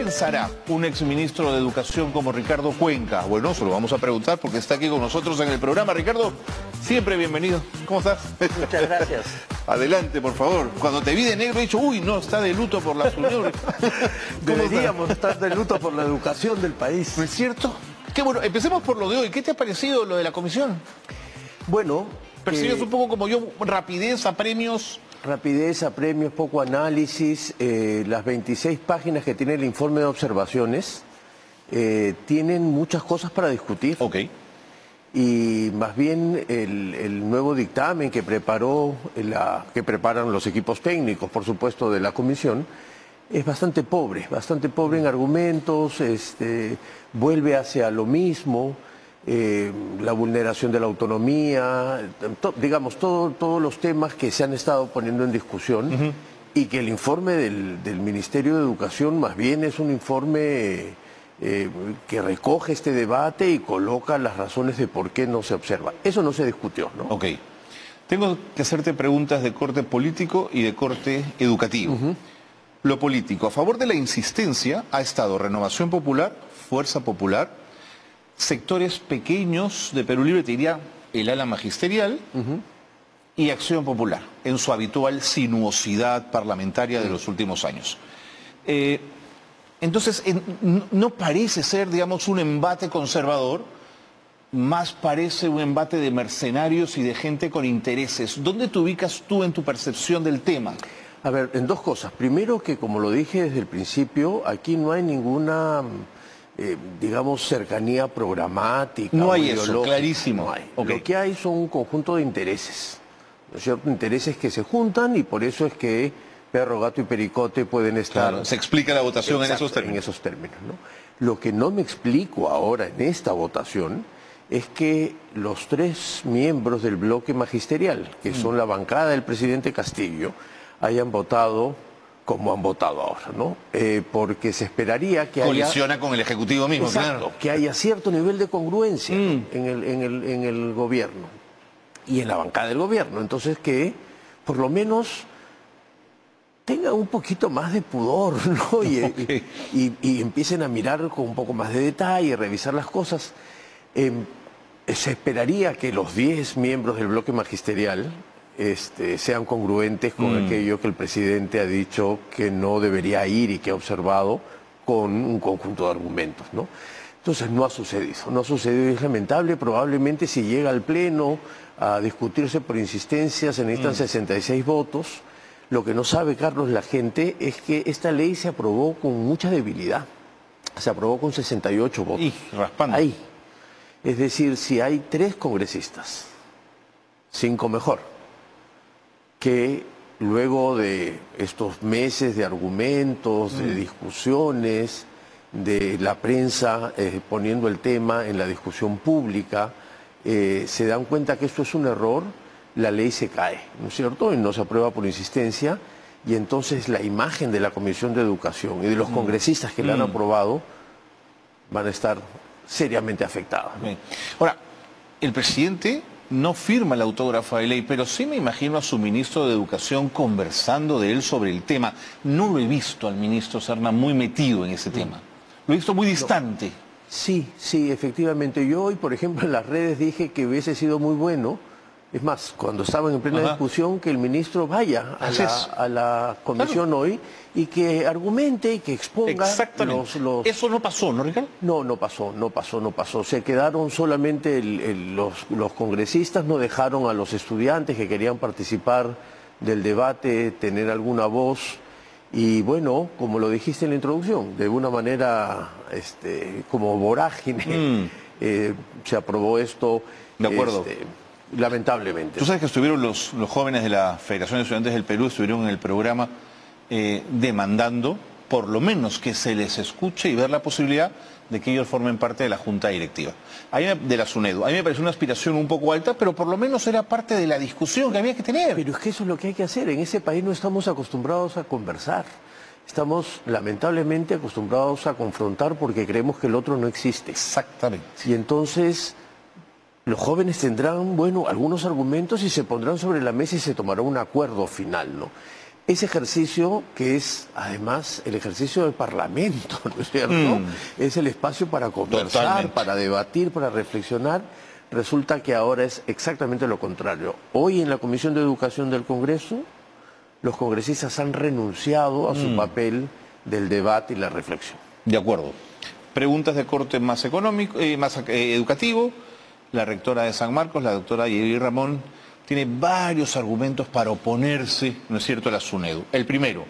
pensará un exministro de Educación como Ricardo Cuenca? Bueno, se lo vamos a preguntar porque está aquí con nosotros en el programa. Ricardo, siempre bienvenido. ¿Cómo estás? Muchas gracias. Adelante, por favor. Cuando te vi de negro he dicho, uy, no, está de luto por las uniones. Deberíamos estar de luto por la educación del país. ¿No es cierto? Qué bueno, empecemos por lo de hoy. ¿Qué te ha parecido lo de la comisión? Bueno, ¿Percibes un poco como yo rapidez a premios? rapidez a premios, poco análisis. Las 26 páginas que tiene el informe de observaciones tienen muchas cosas para discutir. Ok. Y más bien el nuevo dictamen que preparan los equipos técnicos, por supuesto, de la comisión, es bastante pobre en argumentos, vuelve hacia lo mismo, la vulneración de la autonomía, digamos, todos los temas que se han estado poniendo en discusión, y que el informe del Ministerio de Educación más bien es un informe que recoge este debate y coloca las razones de por qué no se observa. Eso no se discutió, ¿no? Ok. Tengo que hacerte preguntas de corte político y de corte educativo. Lo político, a favor de la insistencia ha estado Renovación Popular, Fuerza Popular, sectores pequeños de Perú Libre, te diría el ala magisterial, y Acción Popular, en su habitual sinuosidad parlamentaria de los últimos años. Entonces, no parece ser, digamos, un embate conservador, más parece un embate de mercenarios y de gente con intereses. ¿Dónde te ubicas tú en tu percepción del tema? A ver, en dos cosas. Primero, que como lo dije desde el principio, aquí no hay ninguna, digamos, cercanía programática. No hay eso, clarísimo. No hay. Okay. Lo que hay son un conjunto de intereses, ¿no es cierto? Intereses que se juntan, y por eso es que perro, gato y pericote pueden estar... Claro, se explica la votación. Exacto, en esos términos, ¿no? Lo que no me explico ahora en esta votación es que los tres miembros del bloque magisterial, que son la bancada del presidente Castillo, hayan votado como han votado ahora, ¿no? Porque se esperaría que colisiona con el Ejecutivo mismo. Exacto, claro, que haya cierto nivel de congruencia, ¿no? en el gobierno y en la bancada del gobierno. Entonces, que por lo menos tengan un poquito más de pudor, ¿no? Y empiecen a mirar con un poco más de detalle, revisar las cosas. Se esperaría que los 10 miembros del bloque magisterial sean congruentes con aquello que el presidente ha dicho que no debería ir y que ha observado, con un conjunto de argumentos, ¿no? Entonces no ha sucedido y es lamentable. Probablemente si llega al Pleno a discutirse por insistencia se necesitan 66 votos. Lo que no sabe, Carlos, la gente, es que esta ley se aprobó con mucha debilidad. Se aprobó con 68 votos. Y raspando. Ahí. Es decir, si hay 3 congresistas, 5 mejor, que luego de estos meses de argumentos, de discusiones, de la prensa poniendo el tema en la discusión pública, se dan cuenta que esto es un error, la ley se cae, ¿no es cierto? Y no se aprueba por insistencia, y entonces la imagen de la Comisión de Educación y de los congresistas que la han aprobado van a estar seriamente afectadas, ¿no? Ahora, el presidente no firma el autógrafo de ley, pero sí me imagino a su ministro de Educación conversando de él sobre el tema. No lo he visto al ministro Serna muy metido en ese tema. Lo he visto muy distante. No. Sí, efectivamente. Yo hoy, por ejemplo, en las redes dije que hubiese sido muy bueno, es más, cuando estaban en plena discusión, que el ministro vaya a la comisión hoy y que argumente y que exponga los... Eso no pasó, ¿no, Ricardo? No pasó. Se quedaron solamente los congresistas, no dejaron a los estudiantes que querían participar del debate tener alguna voz. Y bueno, como lo dijiste en la introducción, de una manera como vorágine, se aprobó esto. De acuerdo. Lamentablemente. Tú sabes que estuvieron los jóvenes de la Federación de Estudiantes del Perú, estuvieron en el programa demandando por lo menos que se les escuche y ver la posibilidad de que ellos formen parte de la junta directiva. De la SUNEDU. A mí me pareció una aspiración un poco alta, pero por lo menos era parte de la discusión que había que tener. Pero es que eso es lo que hay que hacer. En ese país no estamos acostumbrados a conversar. Estamos lamentablemente acostumbrados a confrontar porque creemos que el otro no existe. Exactamente. Y entonces los jóvenes tendrán, bueno, algunos argumentos y se pondrán sobre la mesa y se tomará un acuerdo final, ¿no? ese ejercicio que es además el ejercicio del Parlamento, ¿no es cierto? Es el espacio para conversar, Totalmente. para debatir, para reflexionar. Resulta que ahora es exactamente lo contrario. Hoy en la Comisión de Educación del Congreso, los congresistas han renunciado a su papel del debate y la reflexión. De acuerdo. Preguntas de corte más económico, más educativo. La rectora de San Marcos, la doctora Yeri Ramón, tiene varios argumentos para oponerse, ¿no es cierto?, a la SUNEDU. El primero,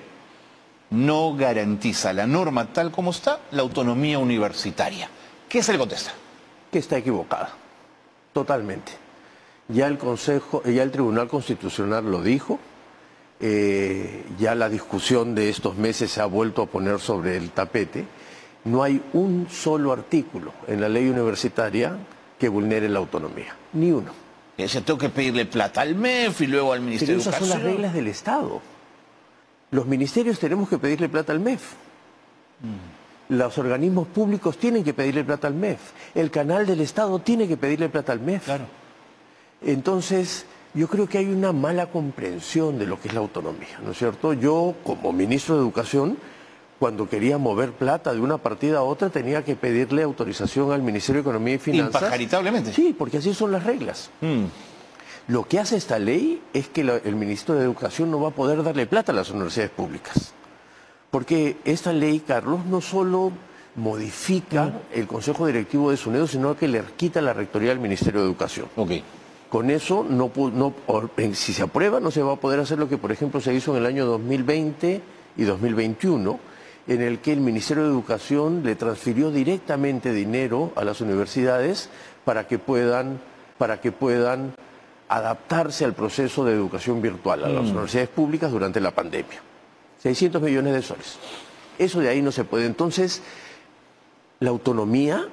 no garantiza la norma tal como está la autonomía universitaria. ¿Qué se le contesta? Que está equivocada, totalmente. Ya el Tribunal Constitucional lo dijo, ya la discusión de estos meses se ha vuelto a poner sobre el tapete. No hay un solo artículo en la ley universitaria que vulnere la autonomía, ni uno. Tengo que pedirle plata al MEF y luego al Ministerio de Pero esas Educación. son las reglas del Estado. Los ministerios tenemos que pedirle plata al MEF. Los organismos públicos tienen que pedirle plata al MEF. El canal del Estado tiene que pedirle plata al MEF. Claro. Entonces, yo creo que hay una mala comprensión de lo que es la autonomía, ¿no es cierto? Yo, como ministro de Educación, cuando quería mover plata de una partida a otra, tenía que pedirle autorización al Ministerio de Economía y Finanzas. Impajaritablemente. Sí, porque así son las reglas. Lo que hace esta ley es que el ministro de Educación no va a poder darle plata a las universidades públicas. Porque esta ley, Carlos, no solo modifica el Consejo Directivo de SUNEDU, sino que le quita la rectoría al Ministerio de Educación. Ok. Con eso, si se aprueba, no se va a poder hacer lo que, por ejemplo, se hizo en el año 2020 y 2021, en el que el Ministerio de Educación le transfirió directamente dinero a las universidades para que puedan adaptarse al proceso de educación virtual a las universidades públicas durante la pandemia. 600 millones de soles. Eso de ahí no se puede. Entonces, la autonomía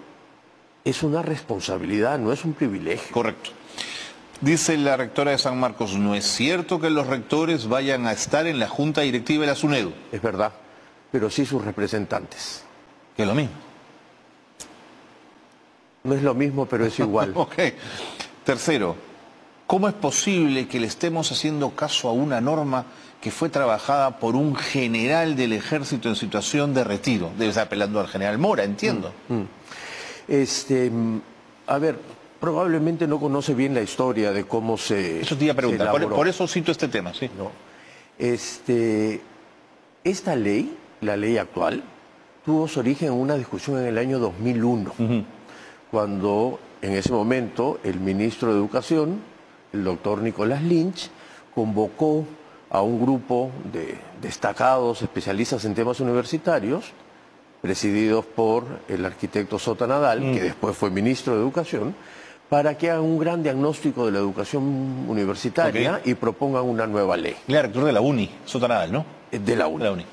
es una responsabilidad, no es un privilegio. Correcto. Dice la rectora de San Marcos, no es cierto que los rectores vayan a estar en la junta directiva de la SUNEDU. Es verdad, pero sí sus representantes. Que es lo mismo. No es lo mismo, pero es igual. Ok. Tercero, ¿cómo es posible que le estemos haciendo caso a una norma que fue trabajada por un general del ejército en situación de retiro? Debe estar apelando al general Mora, entiendo. A ver, probablemente no conoce bien la historia de cómo se Eso te iba a preguntar, se elaboró. por eso cito este tema, sí. No. Esta ley, la ley actual, tuvo su origen en una discusión en el año 2001, cuando en ese momento el ministro de Educación, el doctor Nicolás Lynch, convocó a un grupo de destacados especialistas en temas universitarios, presididos por el arquitecto Sota Nadal, que después fue ministro de Educación, para que hagan un gran diagnóstico de la educación universitaria y propongan una nueva ley. El rector de la UNI, Sota Nadal, ¿no? De la UNI.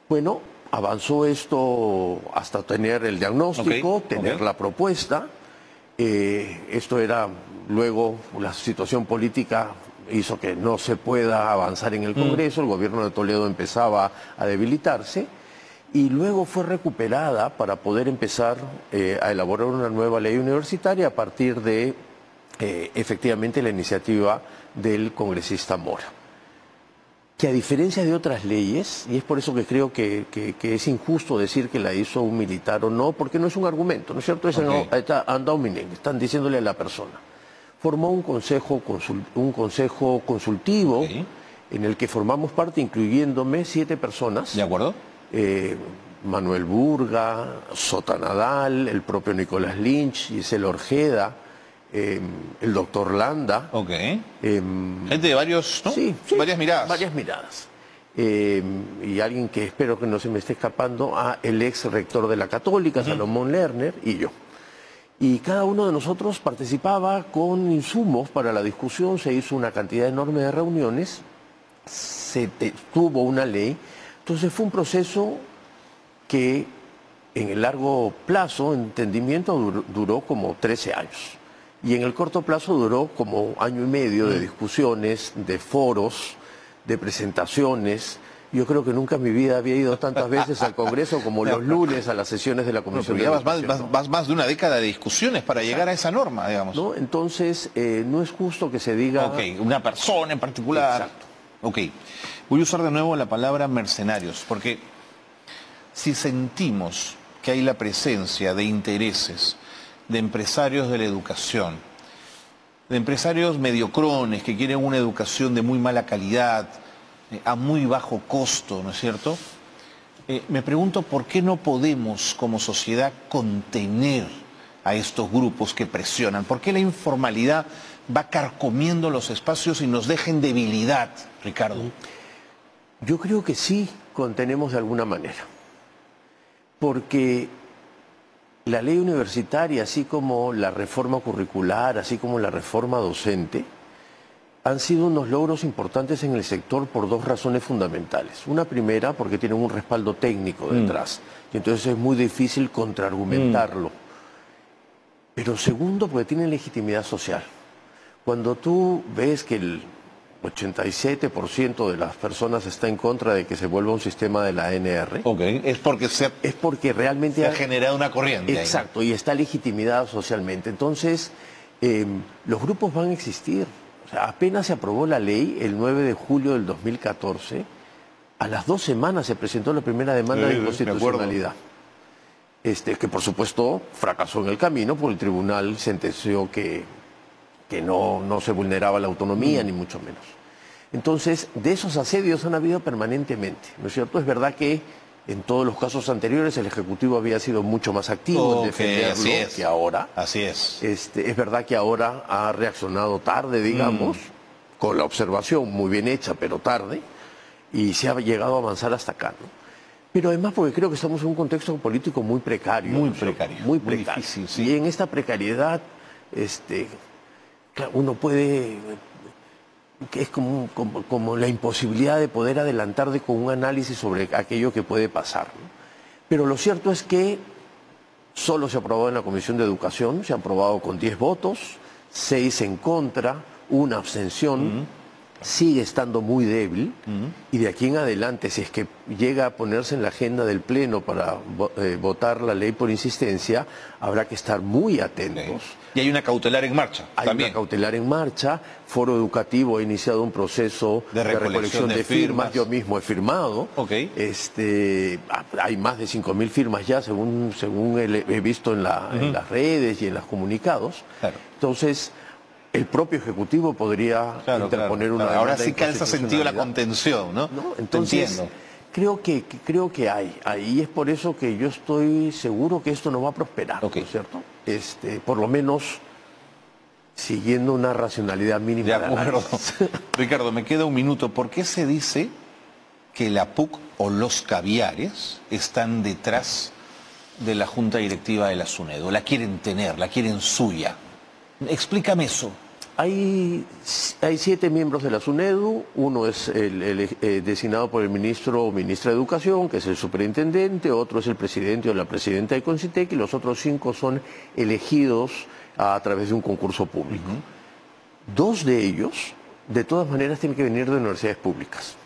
Bueno, avanzó esto hasta tener el diagnóstico, tener la propuesta. Esto era, luego, la situación política hizo que no se pueda avanzar en el Congreso, el gobierno de Toledo empezaba a debilitarse, y luego fue recuperada para poder empezar a elaborar una nueva ley universitaria a partir de, efectivamente, la iniciativa del congresista Mora. Que a diferencia de otras leyes, y es por eso que creo que es injusto decir que la hizo un militar o no, porque no es un argumento, ¿no es cierto? Es ad hominem, están diciéndole a la persona. Formó un consejo consultivo en el que formamos parte, incluyéndome, 7 personas. ¿De acuerdo? Manuel Burga, Sota Nadal, el propio Nicolás Lynch, Gisela Orjeda, el doctor Landa. Ok. Gente de varios, ¿no? Sí, varias miradas. Varias miradas. Y alguien que espero que no se me esté escapando, el ex rector de la Católica, Salomón Lerner, y yo. Y cada uno de nosotros participaba con insumos para la discusión, se hizo una cantidad enorme de reuniones, tuvo una ley. Entonces fue un proceso que en el largo plazo, entendimiento, duró como 13 años. Y en el corto plazo duró como año y medio de discusiones, de foros, de presentaciones. Yo creo que nunca en mi vida había ido tantas veces al Congreso como los lunes a las sesiones de la Comisión de Educación. Vas más de una década de discusiones para llegar a esa norma, digamos. ¿No? Entonces, no es justo que se diga... Ok, una persona en particular. Exacto. Ok. Voy a usar de nuevo la palabra mercenarios, porque si sentimos que hay la presencia de intereses de empresarios de la educación, de empresarios mediocrones que quieren una educación de muy mala calidad, a muy bajo costo, ¿no es cierto? Me pregunto por qué no podemos como sociedad contener a estos grupos que presionan. ¿Por qué la informalidad va carcomiendo los espacios y nos deja en debilidad, Ricardo? Yo creo que sí contenemos de alguna manera, porque la ley universitaria, así como la reforma curricular, así como la reforma docente, han sido unos logros importantes en el sector por dos razones fundamentales. Una primera, porque tienen un respaldo técnico detrás, y entonces es muy difícil contraargumentarlo. Pero segundo, porque tienen legitimidad social. Cuando tú ves que el 87% de las personas está en contra de que se vuelva un sistema de la ANR. Ok, es porque realmente se ha generado una corriente. Exacto, ahí, ¿no? Y está legitimidad socialmente. Entonces, los grupos van a existir. O sea, apenas se aprobó la ley el 9 de julio del 2014, a las 2 semanas se presentó la primera demanda de inconstitucionalidad. Que por supuesto fracasó en el camino, porque el tribunal sentenció que no se vulneraba la autonomía, ni mucho menos. Entonces, de esos asedios han habido permanentemente, ¿no es cierto? Es verdad que en todos los casos anteriores el Ejecutivo había sido mucho más activo en defenderlo que ahora. Así es. Es verdad que ahora ha reaccionado tarde, digamos, con la observación muy bien hecha, pero tarde, y se ha llegado a avanzar hasta acá, ¿no? Pero además porque creo que estamos en un contexto político muy precario. Muy precario. Muy precario. Difícil, sí. Y en esta precariedad, uno puede... que es como la imposibilidad de poder adelantar con un análisis sobre aquello que puede pasar, ¿no? Pero lo cierto es que solo se aprobó en la Comisión de Educación, se ha aprobado con 10 votos, 6 en contra, 1 abstención, sigue estando muy débil, y de aquí en adelante, si es que llega a ponerse en la agenda del Pleno para votar la ley por insistencia, habrá que estar muy atentos. Y hay una cautelar en marcha. Hay una cautelar en marcha. Foro Educativo ha iniciado un proceso de recolección de firmas. Yo mismo he firmado. Hay más de 5.000 firmas ya, según he visto en las redes y en los comunicados. Claro. Entonces, el propio Ejecutivo podría interponer una demanda. Ahora sí calza sentido la contención, ¿no? Entonces, creo que hay. Ahí es por eso que yo estoy seguro que esto no va a prosperar, ¿no es cierto? Por lo menos siguiendo una racionalidad mínima. De acuerdo. Ricardo, me queda un minuto. ¿Por qué se dice que la PUC o los caviares están detrás de la Junta Directiva de la SUNEDU? La quieren tener, la quieren suya. Explícame eso. Hay 7 miembros de la SUNEDU, uno es designado por el ministro o ministra de Educación, que es el superintendente, otro es el presidente o la presidenta de CONCITEC, y los otros 5 son elegidos a través de un concurso público. 2 de ellos, de todas maneras, tienen que venir de universidades públicas.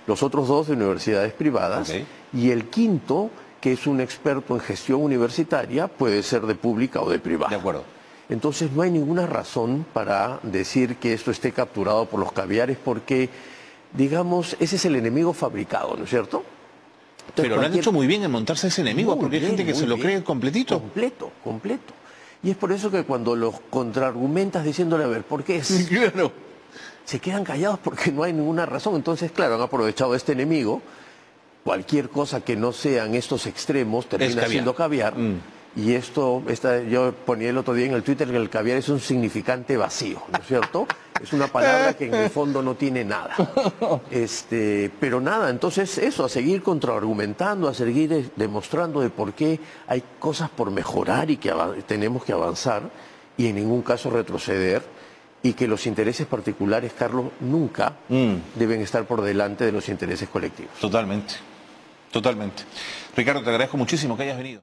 Los otros 2 de universidades privadas, y el quinto, que es un experto en gestión universitaria, puede ser de pública o de privada. De acuerdo. Entonces no hay ninguna razón para decir que esto esté capturado por los caviares, porque, digamos, ese es el enemigo fabricado, ¿no es cierto? Entonces, pero lo han hecho muy bien en montarse ese enemigo, porque hay gente que se lo cree completito. Completo. Y es por eso que cuando los contraargumentas diciéndole, a ver, ¿por qué es? Claro. Se quedan callados porque no hay ninguna razón. Entonces, claro, han aprovechado este enemigo. Cualquier cosa que no sean estos extremos termina siendo caviar. Y yo ponía el otro día en el Twitter que el caviar es un significante vacío, ¿no es cierto? Es una palabra que en el fondo no tiene nada. Pero nada, entonces eso, a seguir contraargumentando, a seguir demostrando de por qué hay cosas por mejorar y que tenemos que avanzar y en ningún caso retroceder, y que los intereses particulares, Carlos, nunca deben estar por delante de los intereses colectivos. Totalmente. Ricardo, te agradezco muchísimo que hayas venido.